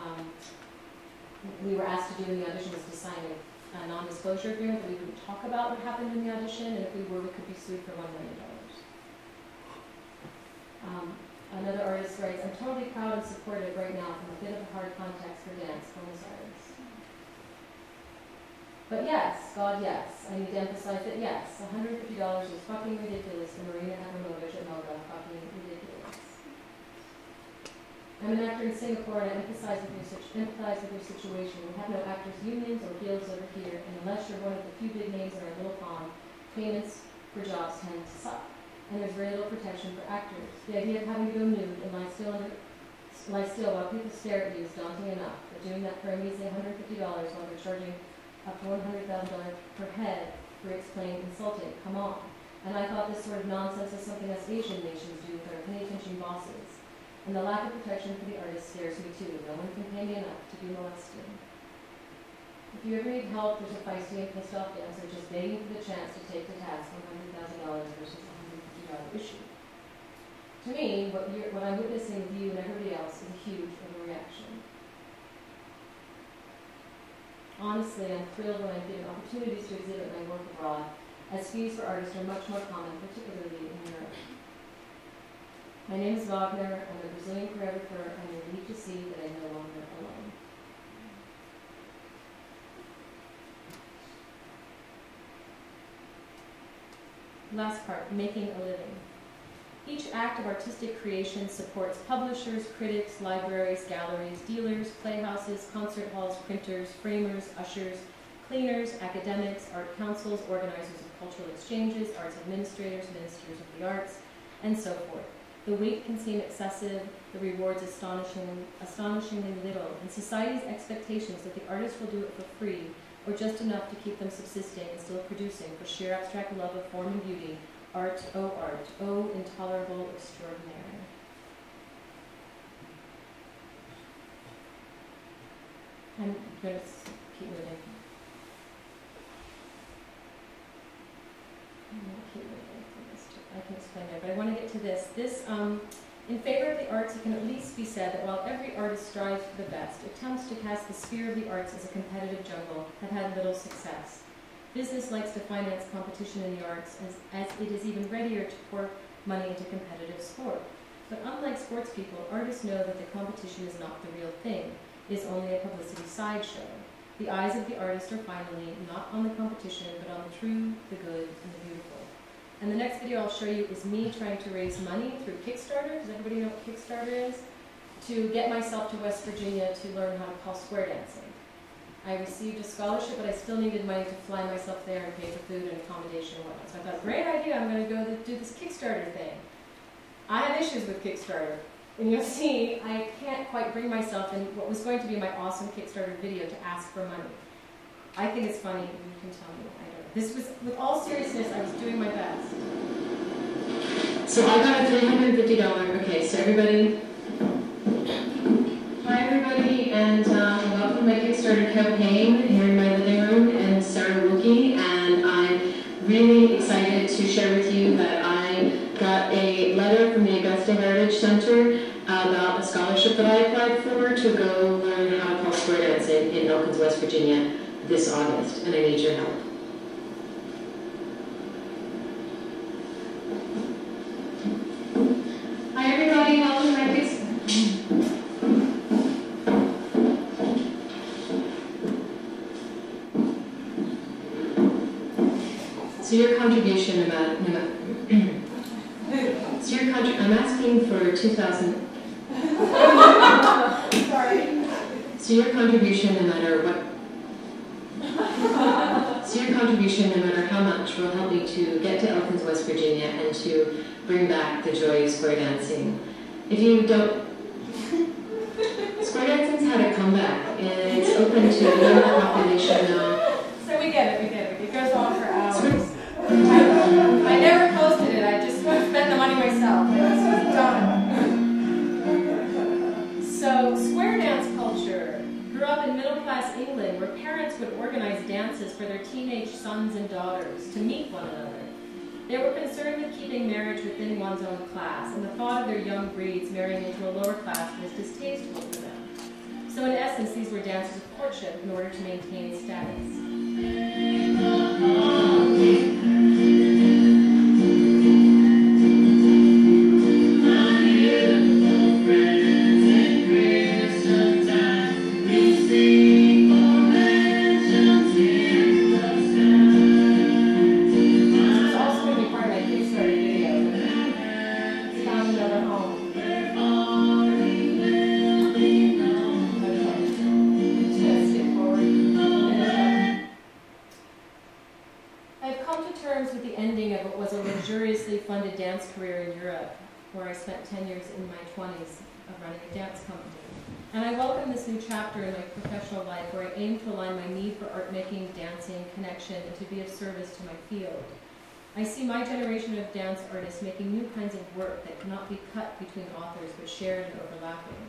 we were asked to do in the audition was to sign a non-disclosure agreement that we wouldn't talk about what happened in the audition, and if we were, we could be sued for $1 million. Another artist writes, I'm totally proud and supportive right now from a bit of a hard context for dance, bonus artists. But yes, God, yes. I need to emphasize that yes, $150 is fucking ridiculous for Marina Abramovich at Melga, fucking ridiculous. I'm an actor in Singapore and I empathize with your situation. We have no actors unions or guilds over here, and unless you're one of the few big names in our little pond, payments for jobs tend to suck. And there's very little protection for actors. The idea of having to go nude and lie still while people stare at you is daunting enough, but doing that for a measly $150 while they're charging up to $100,000 per head for it's plain insulting. Come on. And I thought this sort of nonsense was something us Asian nations do with our penny-pinching bosses. And the lack of protection for the artist scares me too. No one can pay me enough to be molested. If you ever need help, there's a feisty and pissed off dancer just begging for the chance to take to task $100,000 versus $150 issue. To me, what I'm witnessing with you and everybody else is a huge overreaction. Honestly, I'm thrilled when I'm given opportunities to exhibit my work abroad, as fees for artists are much more common, particularly in Europe. My name is Wagner. I'm a Brazilian choreographer, and I'm relieved to see that I'm no longer alone. Last part, making a living. Each act of artistic creation supports publishers, critics, libraries, galleries, dealers, playhouses, concert halls, printers, framers, ushers, cleaners, academics, art councils, organizers of cultural exchanges, arts administrators, ministers of the arts, and so forth. The weight can seem excessive, the rewards astonishingly little, and society's expectations that the artist will do it for free or just enough to keep them subsisting and still producing for sheer abstract love of form and beauty. Art, oh intolerable extraordinary. I'm going to keep moving. I can explain that, but I want to get to this. In favor of the arts, it can at least be said that while every artist strives for the best, attempts to cast the sphere of the arts as a competitive jungle have had little success. Business likes to finance competition in the arts as it is even readier to pour money into competitive sport. But unlike sports people, artists know that the competition is not the real thing. It is only a publicity sideshow. The eyes of the artist are finally not on the competition, but on the true, the good, and the beautiful. And the next video I'll show you is me trying to raise money through Kickstarter. Does everybody know what Kickstarter is? To get myself to West Virginia to learn how to call square dancing. I received a scholarship, but I still needed money to fly myself there and pay for food and accommodation and whatnot. So I thought, great idea, I'm going to go do this Kickstarter thing. I have issues with Kickstarter. And you'll see, I can't quite bring myself in what was going to be my awesome Kickstarter video to ask for money. I think it's funny, you can tell me. I don't know. This was, with all seriousness, I was doing my best. So I got a $350, okay, so everybody, hi everybody, and welcome to my Kickstarter campaign here in my living room, and Sara Wookey, and I'm really excited to share with you that I got a letter from the Augusta Heritage Center about a scholarship that I applied for to go learn how to call square dancing in Elkins, West Virginia this August, and I need your help. Hi everybody, welcome to my Kickstarter. So your contribution, I'm asking for 2,000. Sorry. So your contribution, no matter what. So your contribution, no matter how much, will help me to get to Elkins, West Virginia, and to bring back the joy of square dancing. If you don't, square dancing's had a comeback, and it's open to a young population now. So we get it. It goes on for hours. I where parents would organize dances for their teenage sons and daughters to meet one another. They were concerned with keeping marriage within one's own class, and the thought of their young breeds marrying into a lower class was distasteful to them. So in essence, these were dances of courtship in order to maintain status. Funded dance career in Europe, where I spent 10 years in my 20s of running a dance company. And I welcome this new chapter in my professional life where I aim to align my need for art making, dancing, connection, and to be of service to my field. I see my generation of dance artists making new kinds of work that cannot be cut between authors but shared and overlapping.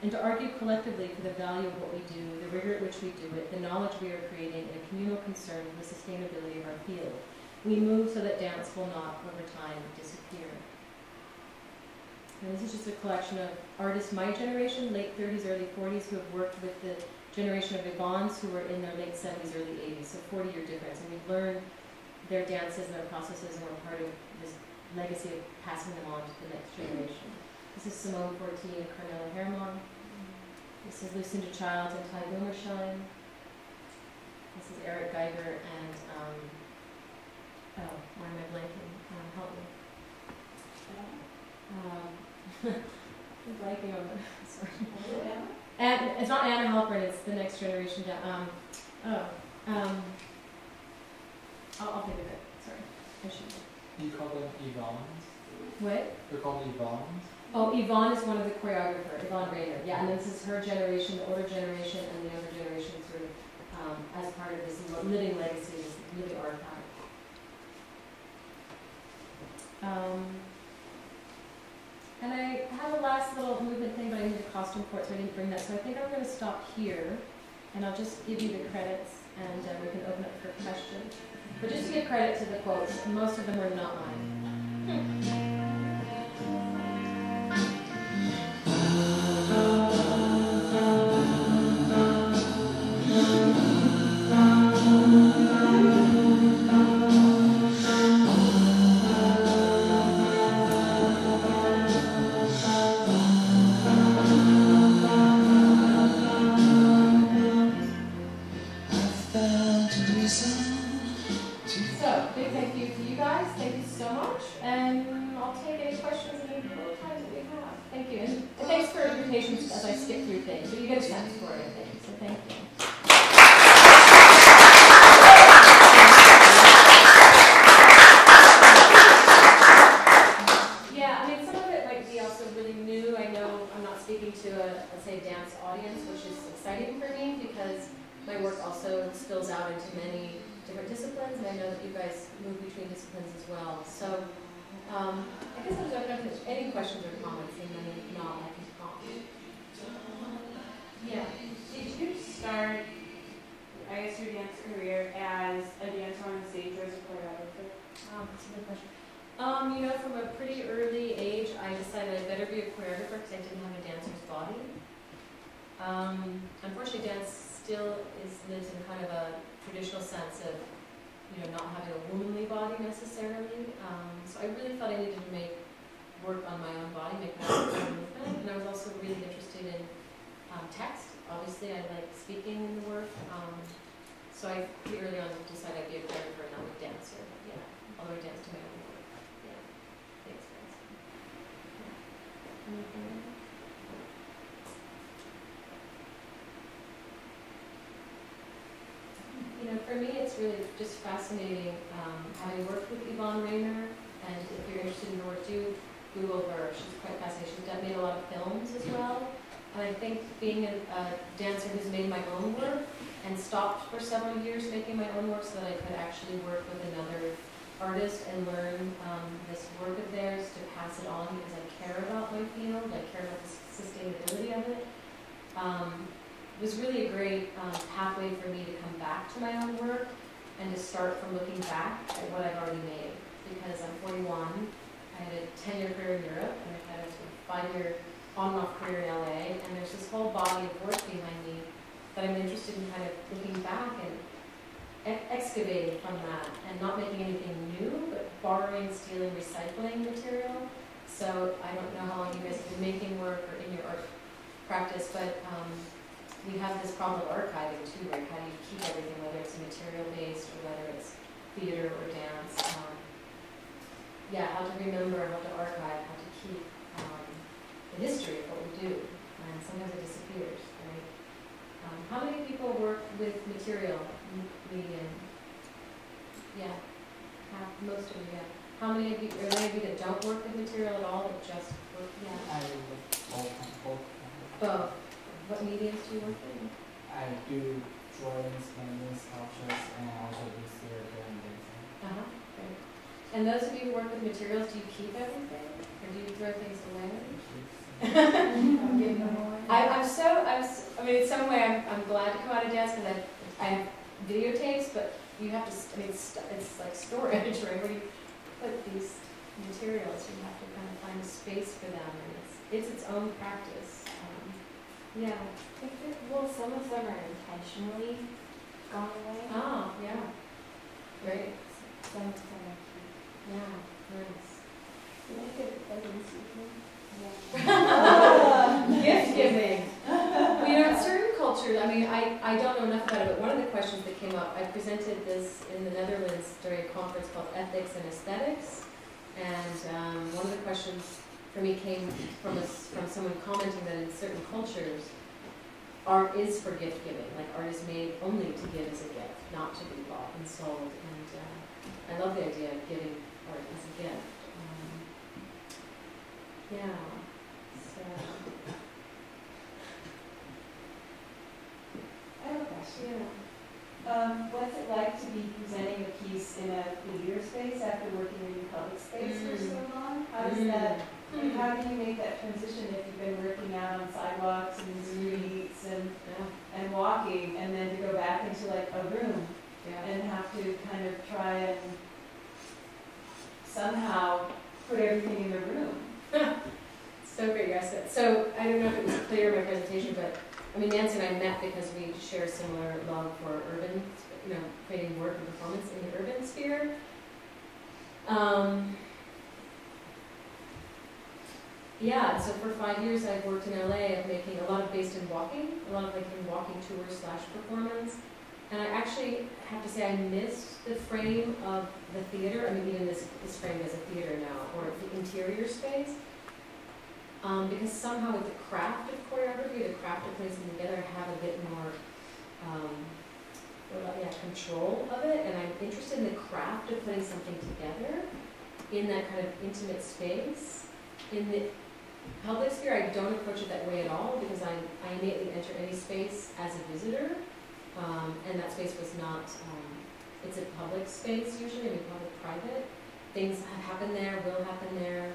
And to argue collectively for the value of what we do, the rigor at which we do it, the knowledge we are creating, and a communal concern for the sustainability of our field. We move so that dance will not, over time, disappear. And this is just a collection of artists my generation, late 30s, early 40s, who have worked with the generation of Yvonnes who were in their late 70s, early 80s, so 40-year difference. And we've learned their dances and their processes, and we're part of this legacy of passing them on to the next generation. This is Simone Forti and Carmela Hermon. This is Lucinda Childs and Ty Wilmersheim. This is Eric Geiger and why am I blanking? Help me. I'm blanking on the, sorry. And it's not Anna Halpern, it's the next generation down. I'll think of it. Sorry. I should. You call them Yvonnes? What? They're called Yvonnes? Oh, Yvonne is one of the choreographers, Yvonne Rayner. Yeah, and this is her generation, the older generation, and the younger generation sort of as part of this living legacy, this living archive. And I have a last little movement thing, but I need a costume for it, so I didn't bring that. So I think I'm going to stop here, and I'll just give you the credits, and we can open up for questions. But just to give credit to the quotes, most of them are not mine. As I skip through things, but you get a sense for it, I think. So thank you. Yeah, I mean, some of it might be also really new. I know I'm not speaking to a, let's say, dance audience, which is exciting for me because my work also spills out into many different disciplines, and I know that you guys move between disciplines as well. So I guess I'll just open up to any questions or comments, and then if not, I can comment. Yeah. Did you start, I guess, your dance career as a dancer on the stage or as a choreographer? That's a good question. You know, from a pretty early age, I decided I'd better be a choreographer because I didn't have a dancer's body. Unfortunately, dance still lives in kind of a traditional sense of, you know, not having a womanly body necessarily. So I really thought I needed to make work on my own body, make my own movement, and I was also really interested in text. Obviously, I like speaking in the work. So I pretty early on decided I'd be a choreographer and not a dancer. Yeah, although I danced to my own work. Yeah, thanks, guys. Yeah. You know, for me, it's really just fascinating having worked with Yvonne Rayner, and if you're interested in her work, do Google her. She's quite fascinating. She's made a lot of films as well. And I think being a dancer who's made my own work and stopped for several years making my own work so that I could actually work with another artist and learn this work of theirs to pass it on because I care about my field, I care about the sustainability of it. was really a great pathway for me to come back to my own work and to start from looking back at what I've already made. Because I'm 41, I had a 10-year career in Europe, and I've had a sort of 5-year on and off career in LA, and there's this whole body of work behind me that I'm interested in kind of looking back and excavating from that, and not making anything new, but borrowing, stealing, recycling material. So I don't know how long you guys have been making work or in your art practice, but we have this problem of archiving too, right? How do you keep everything, whether it's material-based or whether it's theater or dance? Yeah, how to remember, how to archive, how to keep the history of what we do, and sometimes it disappears, right? How many people work with material, medium? Yeah, most of you, yeah. How many of you, are there any of you that don't work with material at all, that just work, yeah? I work both. Both. What mediums do you work in? I do drawings, paintings, sculptures, and also do theater and dancing. Great. And those of you who work with materials, do you keep everything, or do you throw things away? I mean, in some way, I'm glad to come out of dance because I have videotapes, but you have to, I mean, it's like storage, right? Where you put these materials, you have to kind of find a space for them, and it's its own practice. Yeah. Well, some of them are intentionally gone away. Oh, yeah. Great. Some of them are cute. Yeah, nice. You make it better Gift giving. Well, you know, in certain cultures, I mean, I don't know enough about it, but one of the questions that came up, I presented this in the Netherlands during a conference called Ethics and Aesthetics, and one of the questions for me came from someone commenting that in certain cultures, art is for gift giving. Like, art is made only to give as a gift, not to be bought and sold, and I love the idea of giving art as a gift. Yeah, so. I have a question. Yeah. What's it like to be presenting a piece in a theater space after working in public space for so long? How does that, like, how do you make that transition if you've been working out on sidewalks and in the streets and walking, and then to go back into like a room and have to kind of try and somehow put everything in the room? So great you asked that. So I don't know if it was clear in my presentation, but I mean, Nancy and I met because we share similar love for urban, you know, creating work and performance in the urban sphere. Yeah, so for 5 years I've worked in LA of making a lot of based in walking, a lot of like in walking tours / performance. And I actually have to say I missed the frame of the theater. I mean, even this frame as a theater now, or the interior space. Because somehow with the craft of choreography, the craft of putting something together, I have a bit more control of it, and I'm interested in the craft of putting something together in that kind of intimate space. In the public sphere, I don't approach it that way at all, because I immediately enter any space as a visitor, and that space was not, it's a public space usually, I mean public-private. Things have happened there, will happen there.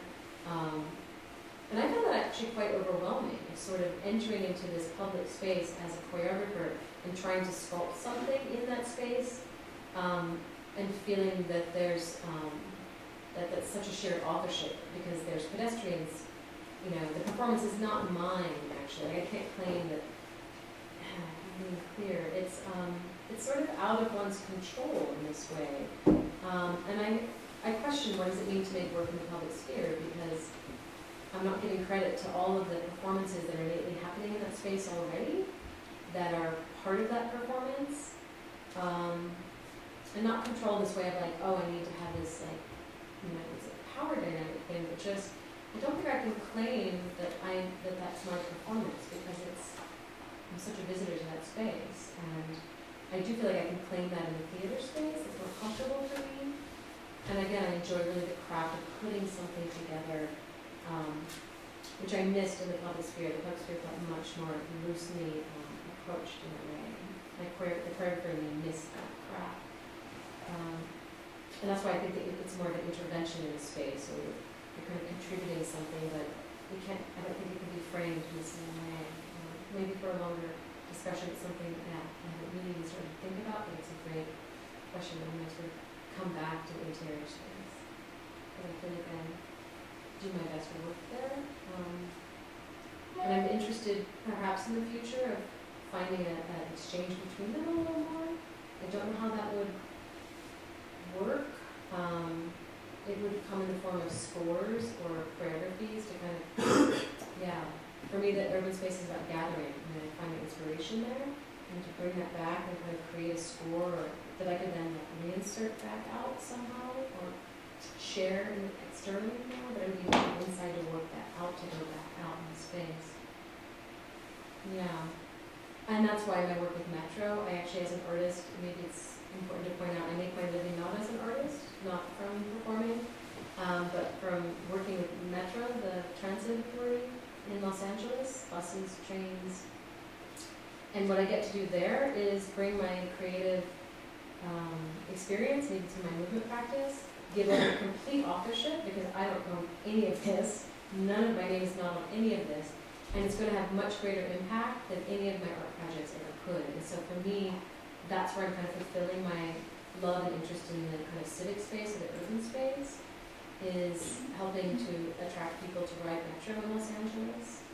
And I found that actually quite overwhelming, sort of entering into this public space as a choreographer and trying to sculpt something in that space, and feeling that there's that's such a shared authorship, because there's pedestrians. You know, the performance is not mine actually. Like, I can't claim that. I'm being clear. It's sort of out of one's control in this way, and I question what does it mean to make work in the public sphere, because I'm not giving credit to all of the performances that are innately happening in that space already, that are part of that performance, and not control this way of like, oh, I need to have this, like, you know, it's a power dynamic thing, but just, I don't think I can claim that that's my performance, because I'm such a visitor to that space, and I do feel like I can claim that in the theater space. It's more comfortable for me, and again, I enjoy really the craft of putting something together, which I missed in the public sphere. The public sphere felt much more loosely approached in that way. The choreographer in me missed that craft. And that's why I think that it's more of an intervention in a space, or you're kind of contributing something, but I don't think it can be framed in the same way. Maybe for a longer discussion. It's something that I haven't really started to think about, but it's a great question that I'm going to sort of come back to interior space. But I feel like I do my best to work there. And I'm interested perhaps in the future of finding an exchange between them a little more. I don't know how that would work. It would come in the form of scores or choreographies to kind of, yeah. For me, the urban space is about gathering, and I find inspiration there, and to bring that back and kind of create a score that I could then reinsert back out somehow, or share externally now, but I'm using inside to work that out, to go back out in space. Yeah. And that's why I work with Metro. I actually, as an artist, maybe it's important to point out, I make my living not as an artist, not from performing, but from working with Metro, the transit authority in Los Angeles, buses, trains. And what I get to do there is bring my creative experience, maybe to my movement practice, give it a complete authorship, because I don't know any of this. None of my name is not on any of this. And it's going to have much greater impact than any of my art projects ever could. And so for me, that's where I'm kind of fulfilling my love and interest in the kind of civic space or the urban space, is helping to attract people to ride Metro in Los Angeles.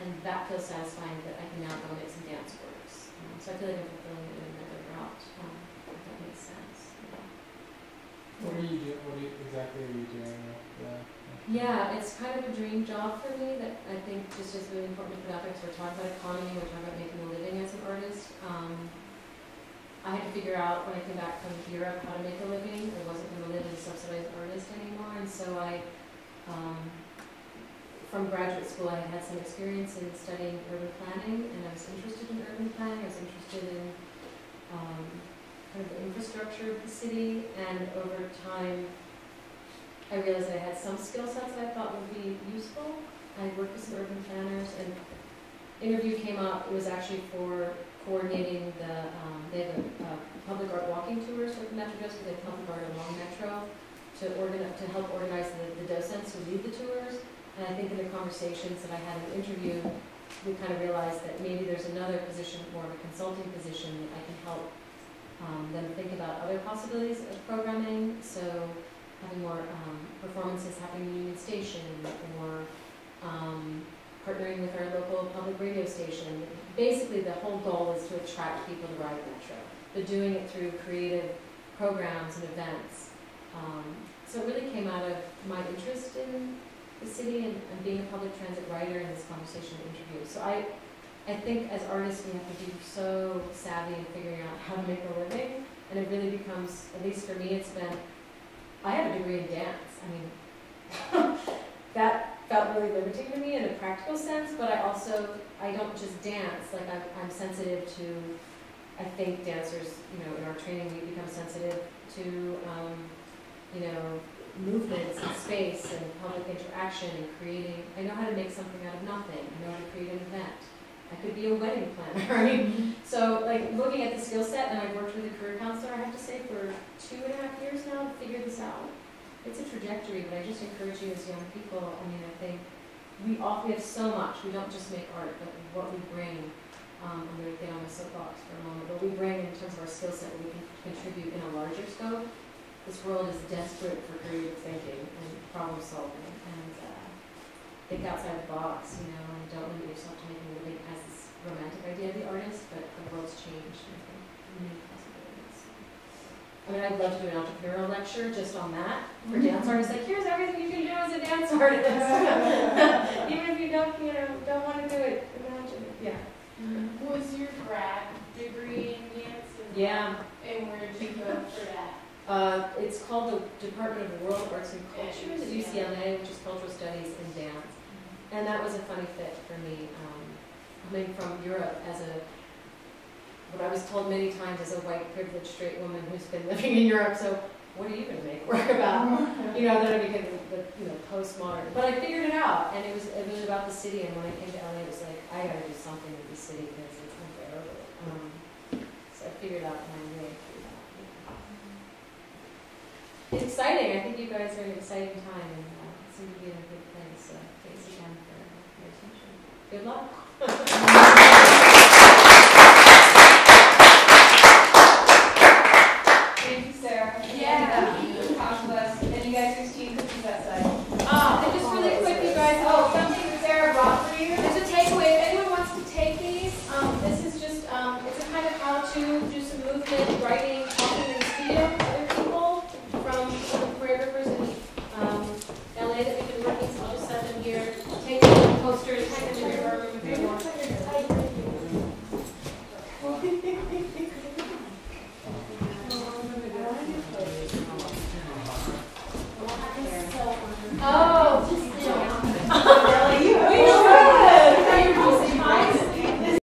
And that feels satisfying that I can now go make some dance works. So I feel like I'm fulfilling it in another route, if that makes sense. Yeah. What exactly are you doing with the... Yeah, it's kind of a dream job for me that I think just is really important to put out there, because we're talking about economy, we're talking about making a living as an artist. I had to figure out when I came back from Europe how to make a living. I wasn't going to live as a subsidized artist anymore, and so from graduate school I had some experience in studying urban planning, and I was interested in urban planning. I was interested in kind of the infrastructure of the city, and over time I realized that I had some skill sets that I thought would be useful. I worked with some urban planners, and interview came up. It was actually for coordinating the, they have a public art walking tours with the Metro does, because they have public art along Metro, to help organize the docents who lead the tours. And I think in the conversations that I had in the interview, we kind of realized that maybe there's another position, more of a consulting position, that I can help them think about other possibilities of programming. So having more performances happening in Union Station, or partnering with our local public radio station. Basically, the whole goal is to attract people to ride Metro, but doing it through creative programs and events. So it really came out of my interest in the city and being a public transit writer in this conversation and interview. So I think as artists we have to be so savvy in figuring out how to make a living, and it really becomes, at least for me, it's been, I have a degree in dance. I mean, that felt really limiting to me in a practical sense, but I don't just dance. Like I'm sensitive to, I think dancers, in our training we become sensitive to, movements and space and public interaction and creating. I know how to make something out of nothing. I know how to create an event. I could be a wedding planner. I mean, so like looking at the skill set, and I've worked with a career counselor, I have to say, for 2.5 years now to figure this out. It's a trajectory, but I just encourage you as young people. I mean, I think we have so much. We don't just make art, but what we bring. I'm going to get on my soapbox for a moment, but we bring in terms of our skill set, we can contribute in a larger scope. This world is desperate for creative thinking and problem solving, and think outside the box, and don't limit yourself to making a living as this romantic idea of the artist, but the world's changed, and I think many possibilities. I mean, I'd love to do an entrepreneurial lecture just on that for dance artists. Like, here's everything you can do as a dance artist, even if you don't want to do it. Imagine it. Yeah. Was your grad degree in dance? Yeah. And where did you go for that? It's called the Department of World Arts and Cultures at UCLA, which is Cultural Studies and Dance. And that was a funny fit for me. Coming from Europe what I was told many times as a white, privileged, straight woman who's been living in Europe, so what are you going to make work about? Then I became the postmodern. But I figured it out, and it was about the city, and when I came to LA, it was like, I got to do something with the city because it's unbearable. So I figured out my way through that. It's exciting. I think you guys are in an exciting time, and seem to be in a good place. So thanks again for your attention. Good luck.